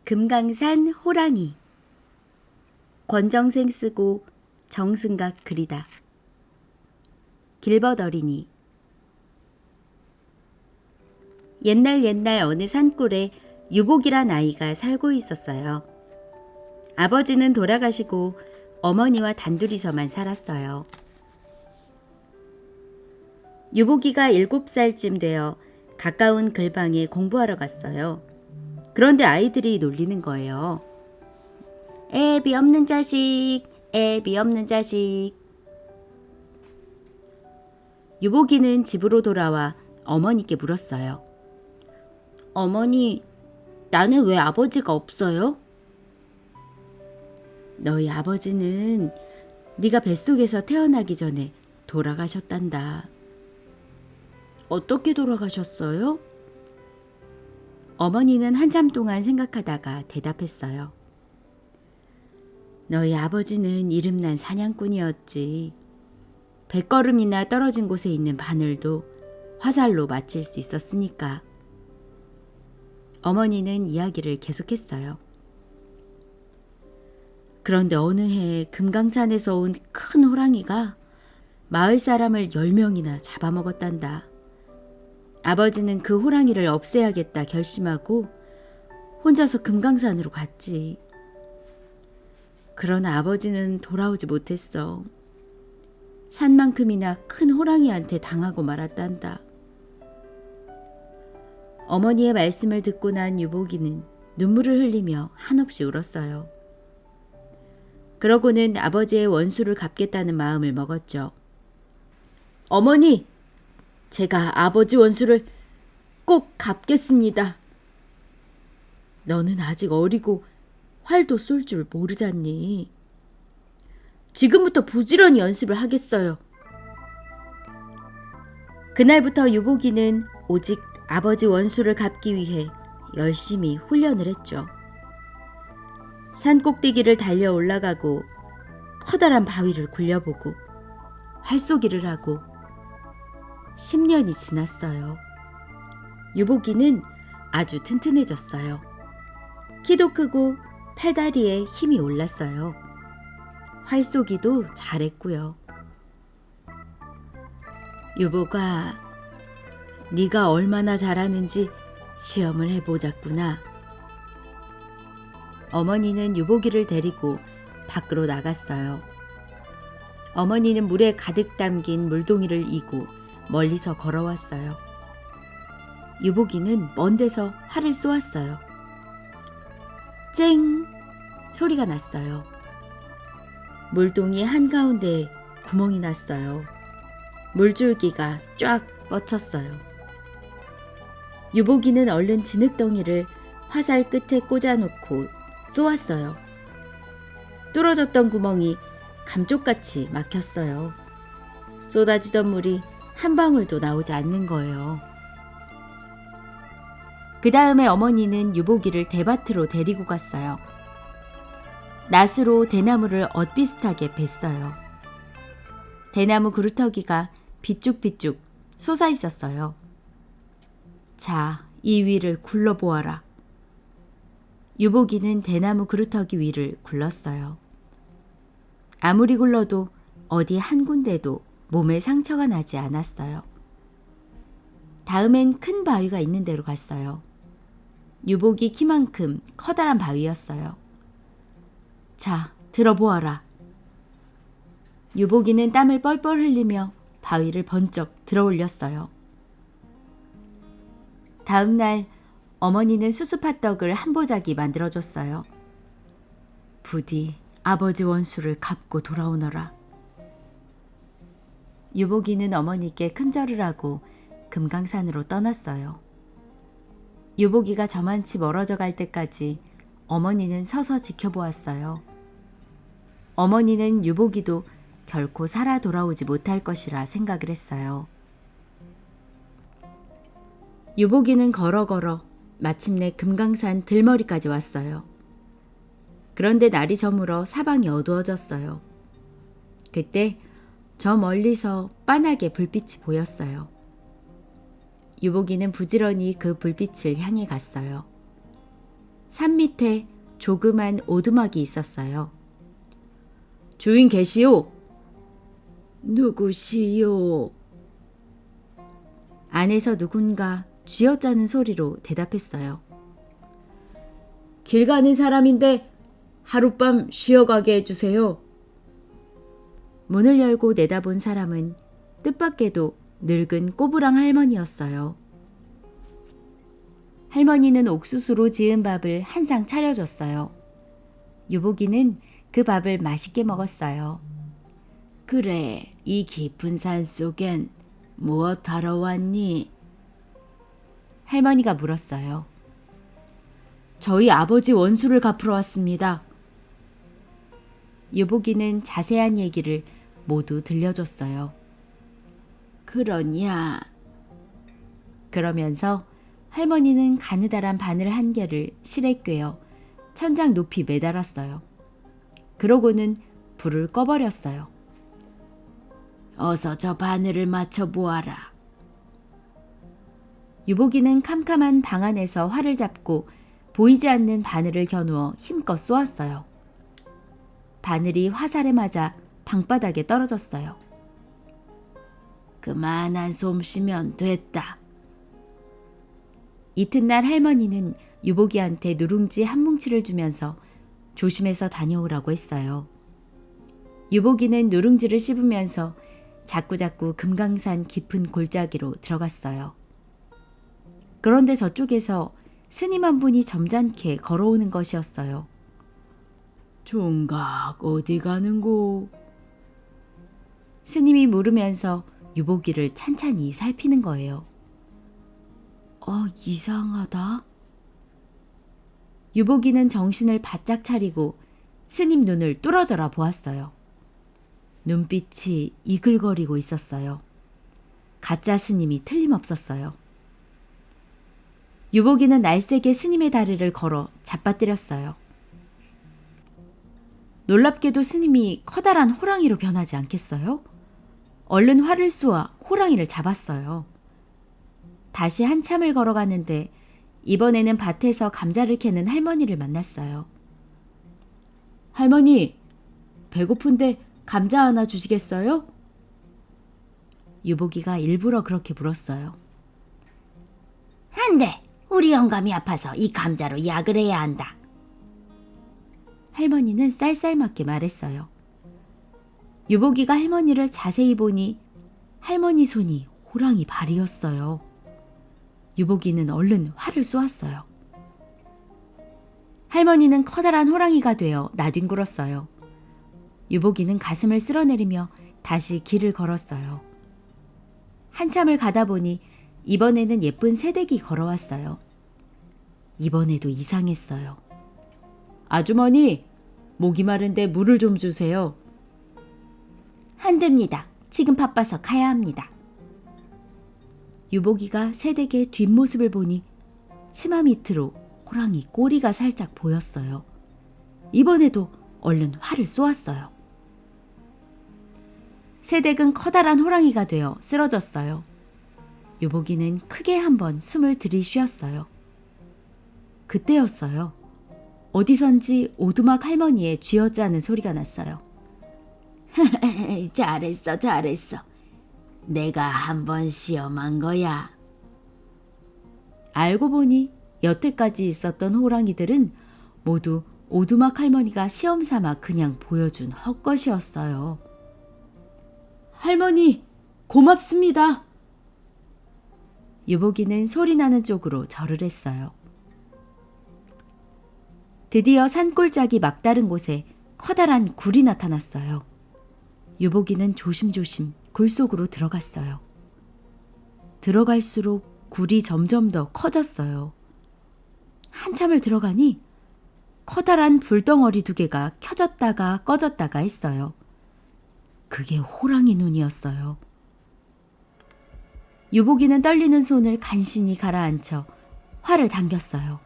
금강산 호랑이. 권정생 쓰고 정승각 그리다. 길벗 어린이. 옛날 어느 산골에 유복이란 아이가 살고 있었어요. 아버지는 돌아가시고 어머니와 단둘이서만 살았어요. 유복이가 7살쯤 되어 가까운 글방에 공부하러 갔어요. 그런데 아이들이 놀리는 거예요. 애비 없는 자식, 애비 없는 자식. 유복이는 집으로 돌아와 어머니께 물었어요. 어머니, 나는 왜 아버지가 없어요? 너희 아버지는 네가 뱃속에서 태어나기 전에 돌아가셨단다. 어떻게 돌아가셨어요? 어머니는 한참 동안 생각하다가 대답했어요. 너희 아버지는 이름난 사냥꾼이었지. 100걸음이나 떨어진 곳에 있는 바늘도 화살로 맞힐 수 있었으니까. 어머니는 이야기를 계속했어요. 그런데 어느 해 금강산에서 온 큰 호랑이가 마을 사람을 10명이나 잡아먹었단다. 아버지는 그 호랑이를 없애야겠다 결심하고 혼자서 금강산으로 갔지. 그러나 아버지는 돌아오지 못했어. 산만큼이나 큰 호랑이한테 당하고 말았단다. 어머니의 말씀을 듣고 난 유복이는 눈물을 흘리며 한없이 울었어요. 그러고는 아버지의 원수를 갚겠다는 마음을 먹었죠. 어머니! 제가 아버지 원수를 꼭 갚겠습니다. 너는 아직 어리고 활도 쏠 줄 모르잖니. 지금부터 부지런히 연습을 하겠어요. 그날부터 유복이는 오직 아버지 원수를 갚기 위해 열심히 훈련을 했죠. 산 꼭대기를 달려 올라가고 커다란 바위를 굴려보고 활쏘기를 하고 10년이 지났어요. 유복이는 아주 튼튼해졌어요. 키도 크고 팔다리에 힘이 올랐어요. 활쏘기도 잘했고요. 유복아, 네가 얼마나 잘하는지 시험을 해보자꾸나. 어머니는 유복이를 데리고 밖으로 나갔어요. 어머니는 물에 가득 담긴 물동이를 이고 멀리서 걸어왔어요. 유복이는 먼 데서 활을 쏘았어요. 쨍! 소리가 났어요. 물동이 한가운데에 구멍이 났어요. 물줄기가 쫙 뻗쳤어요. 유복이는 얼른 진흙덩이를 화살 끝에 꽂아놓고 쏘았어요. 뚫어졌던 구멍이 감쪽같이 막혔어요. 쏟아지던 물이 한 방울도 나오지 않는 거예요. 그 다음에 어머니는 유복이를 대밭으로 데리고 갔어요. 낫으로 대나무를 엇비슷하게 뱄어요. 대나무 그루터기가 비쭉비쭉 솟아 있었어요. 자, 이 위를 굴러보아라. 유복이는 대나무 그루터기 위를 굴렀어요. 아무리 굴러도 어디 한 군데도 몸에 상처가 나지 않았어요. 다음엔 큰 바위가 있는 데로 갔어요. 유복이 키만큼 커다란 바위였어요. 자, 들어보아라. 유복이는 땀을 뻘뻘 흘리며 바위를 번쩍 들어 올렸어요. 다음 날 어머니는 수수팥떡을 한 보자기 만들어줬어요. 부디 아버지 원수를 갚고 돌아오너라. 유복이는 어머니께 큰절을 하고 금강산으로 떠났어요. 유복이가 저만치 멀어져 갈 때까지 어머니는 서서 지켜보았어요. 어머니는 유복이도 결코 살아 돌아오지 못할 것이라 생각을 했어요. 유복이는 걸어 마침내 금강산 들머리까지 왔어요. 그런데 날이 저물어 사방이 어두워졌어요. 그때 저 멀리서 빤하게 불빛이 보였어요. 유복이는 부지런히 그 불빛을 향해 갔어요. 산 밑에 조그만 오두막이 있었어요. 주인 계시오? 누구시오? 안에서 누군가 쥐어짜는 소리로 대답했어요. 길 가는 사람인데 하룻밤 쉬어가게 해주세요. 문을 열고 내다본 사람은 뜻밖에도 늙은 꼬부랑 할머니였어요. 할머니는 옥수수로 지은 밥을 한 상 차려줬어요. 유복이는 그 밥을 맛있게 먹었어요. 그래, 이 깊은 산 속엔 무엇 하러 왔니? 할머니가 물었어요. 저희 아버지 원수를 갚으러 왔습니다. 유복이는 자세한 얘기를 모두 들려줬어요. 그러냐? 그러면서 할머니는 가느다란 바늘 한 개를 실에 꿰어 천장 높이 매달았어요. 그러고는 불을 꺼버렸어요. 어서 저 바늘을 맞춰보아라. 유복이는 캄캄한 방 안에서 활을 잡고 보이지 않는 바늘을 겨누어 힘껏 쏘았어요. 바늘이 화살에 맞아 방바닥에 떨어졌어요. 그만한 솜씨면 됐다. 이튿날 할머니는 유복이한테 누룽지 한 뭉치를 주면서 조심해서 다녀오라고 했어요. 유복이는 누룽지를 씹으면서 자꾸자꾸 금강산 깊은 골짜기로 들어갔어요. 그런데 저쪽에서 스님 한 분이 점잖게 걸어오는 것이었어요. 총각 어디 가는고? 스님이 물으면서 유복이를 찬찬히 살피는 거예요. 이상하다. 유복이는 정신을 바짝 차리고 스님 눈을 뚫어져라 보았어요. 눈빛이 이글거리고 있었어요. 가짜 스님이 틀림없었어요. 유복이는 날쌔게 스님의 다리를 걸어 잡아뜨렸어요. 놀랍게도 스님이 커다란 호랑이로 변하지 않겠어요? 얼른 활을 쏘아 호랑이를 잡았어요. 다시 한참을 걸어갔는데 이번에는 밭에서 감자를 캐는 할머니를 만났어요. 할머니, 배고픈데 감자 하나 주시겠어요? 유복이가 일부러 그렇게 물었어요. 안 돼. 우리 영감이 아파서 이 감자로 약을 해야 한다. 할머니는 쌀쌀맞게 말했어요. 유복이가 할머니를 자세히 보니 할머니 손이 호랑이 발이었어요. 유복이는 얼른 활을 쏘았어요. 할머니는 커다란 호랑이가 되어 나뒹굴었어요. 유복이는 가슴을 쓸어내리며 다시 길을 걸었어요. 한참을 가다 보니 이번에는 예쁜 새댁이 걸어왔어요. 이번에도 이상했어요. 아주머니, 목이 마른데 물을 좀 주세요. 안 됩니다. 지금 바빠서 가야 합니다. 유복이가 새댁의 뒷모습을 보니 치마 밑으로 호랑이 꼬리가 살짝 보였어요. 이번에도 얼른 활을 쏘았어요. 새댁은 커다란 호랑이가 되어 쓰러졌어요. 유복이는 크게 한번 숨을 들이쉬었어요. 그때였어요. 어디선지 오두막 할머니의 쥐어짜는 소리가 났어요. 잘했어, 잘했어. 내가 한번 시험한 거야. 알고 보니 여태까지 있었던 호랑이들은 모두 오두막 할머니가 시험 삼아 그냥 보여준 헛것이었어요. 할머니, 고맙습니다. 유복이는 소리나는 쪽으로 절을 했어요. 드디어 산골짜기 막다른 곳에 커다란 굴이 나타났어요. 유복이는 조심조심 굴 속으로 들어갔어요. 들어갈수록 굴이 점점 더 커졌어요. 한참을 들어가니 커다란 불덩어리 2개가 켜졌다가 꺼졌다가 했어요. 그게 호랑이 눈이었어요. 유복이는 떨리는 손을 간신히 가라앉혀 활을 당겼어요.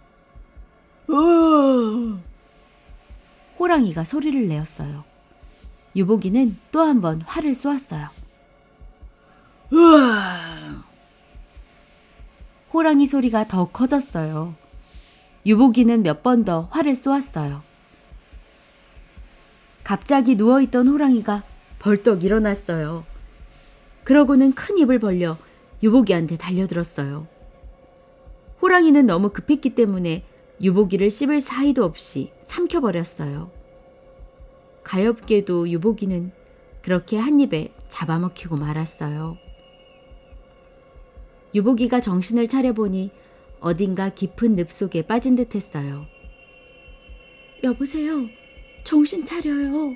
호랑이가 소리를 내었어요. 유복이는 또 한 번 활을 쏘았어요. 호랑이 소리가 더 커졌어요. 유복이는 몇 번 더 활을 쏘았어요. 갑자기 누워있던 호랑이가 벌떡 일어났어요. 그러고는 큰 입을 벌려 유복이한테 달려들었어요. 호랑이는 너무 급했기 때문에 유복이를 씹을 사이도 없이 삼켜버렸어요. 가엾게도 유복이는 그렇게 한 입에 잡아먹히고 말았어요. 유복이가 정신을 차려보니 어딘가 깊은 늪 속에 빠진 듯 했어요. 여보세요. 정신 차려요.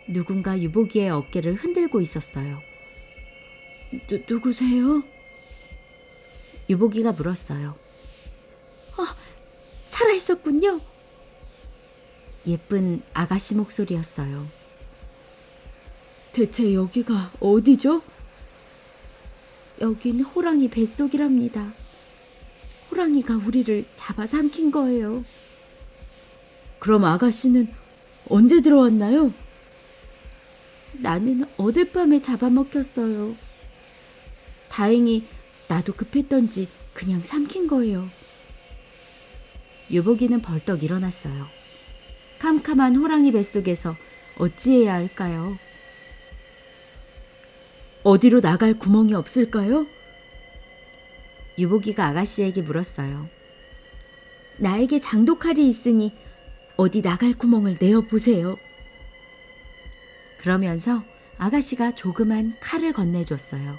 누군가 유복이의 어깨를 흔들고 있었어요. 누구세요? 유복이가 물었어요. 살아있었군요. 예쁜 아가씨 목소리였어요. 대체 여기가 어디죠? 여긴 호랑이 뱃속이랍니다. 호랑이가 우리를 잡아 삼킨 거예요. 그럼 아가씨는 언제 들어왔나요? 나는 어젯밤에 잡아먹혔어요. 다행히 나도 급했던지 그냥 삼킨 거예요. 유복이는 벌떡 일어났어요. 캄캄한 호랑이 뱃속에서 어찌해야 할까요? 어디로 나갈 구멍이 없을까요? 유복이가 아가씨에게 물었어요. 나에게 장독칼이 있으니 어디 나갈 구멍을 내어보세요. 그러면서 아가씨가 조그만 칼을 건네줬어요.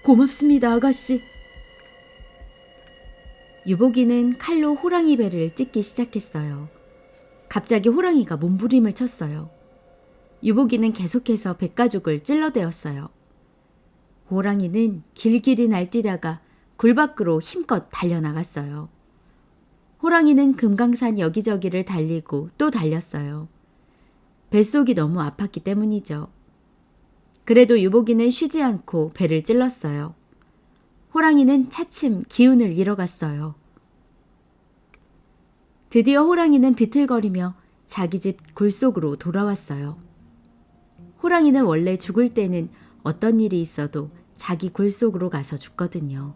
고맙습니다, 아가씨. 유복이는 칼로 호랑이 배를 찢기 시작했어요. 갑자기 호랑이가 몸부림을 쳤어요. 유복이는 계속해서 뱃가죽을 찔러대었어요. 호랑이는 길길이 날뛰다가 굴 밖으로 힘껏 달려나갔어요. 호랑이는 금강산 여기저기를 달리고 또 달렸어요. 뱃속이 너무 아팠기 때문이죠. 그래도 유복이는 쉬지 않고 배를 찔렀어요. 호랑이는 차츰 기운을 잃어갔어요. 드디어 호랑이는 비틀거리며 자기 집 굴속으로 돌아왔어요. 호랑이는 원래 죽을 때는 어떤 일이 있어도 자기 굴속으로 가서 죽거든요.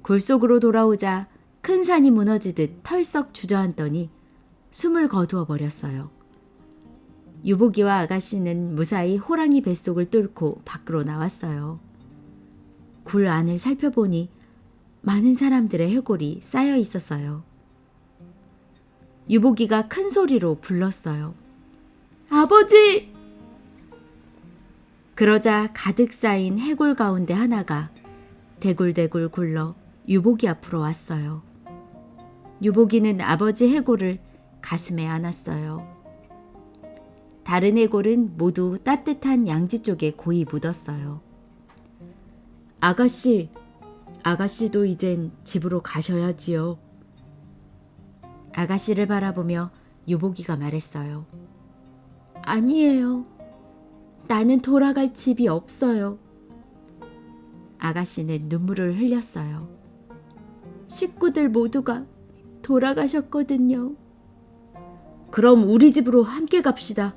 굴속으로 돌아오자 큰 산이 무너지듯 털썩 주저앉더니 숨을 거두어 버렸어요. 유복이와 아가씨는 무사히 호랑이 뱃속을 뚫고 밖으로 나왔어요. 굴 안을 살펴보니 많은 사람들의 해골이 쌓여 있었어요. 유복이가 큰 소리로 불렀어요. 아버지! 그러자 가득 쌓인 해골 가운데 하나가 대굴대굴 굴러 유복이 앞으로 왔어요. 유복이는 아버지 해골을 가슴에 안았어요. 다른 해골은 모두 따뜻한 양지 쪽에 고이 묻었어요. 아가씨도 이젠 집으로 가셔야지요. 아가씨를 바라보며 유복이가 말했어요. 아니에요. 나는 돌아갈 집이 없어요. 아가씨는 눈물을 흘렸어요. 식구들 모두가 돌아가셨거든요. 그럼 우리 집으로 함께 갑시다.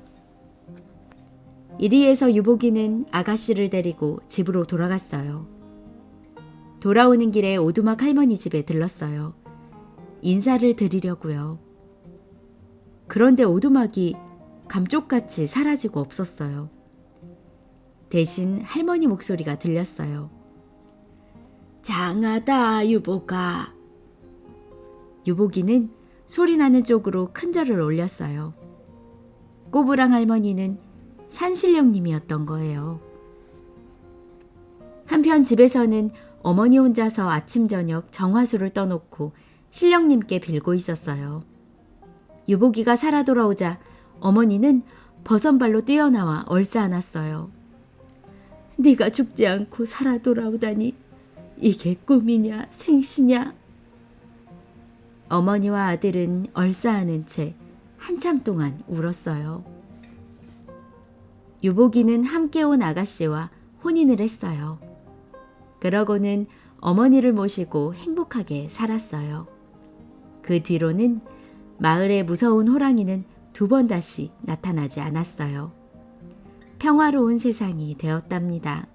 이리해서 유복이는 아가씨를 데리고 집으로 돌아갔어요. 돌아오는 길에 오두막 할머니 집에 들렀어요. 인사를 드리려고요. 그런데 오두막이 감쪽같이 사라지고 없었어요. 대신 할머니 목소리가 들렸어요. 장하다, 유복아. 유복이는 소리나는 쪽으로 큰 절을 올렸어요. 꼬부랑 할머니는 산신령님이었던 거예요. 한편 집에서는 어머니 혼자서 아침 저녁 정화수를 떠놓고 신령님께 빌고 있었어요. 유복이가 살아 돌아오자 어머니는 버선발로 뛰어나와 얼싸안았어요. 네가 죽지 않고 살아 돌아오다니 이게 꿈이냐 생시냐. 어머니와 아들은 얼싸안은 채 한참 동안 울었어요. 유복이는 함께 온 아가씨와 혼인을 했어요. 그러고는 어머니를 모시고 행복하게 살았어요. 그 뒤로는 마을에 무서운 호랑이는 2번 다시 나타나지 않았어요. 평화로운 세상이 되었답니다.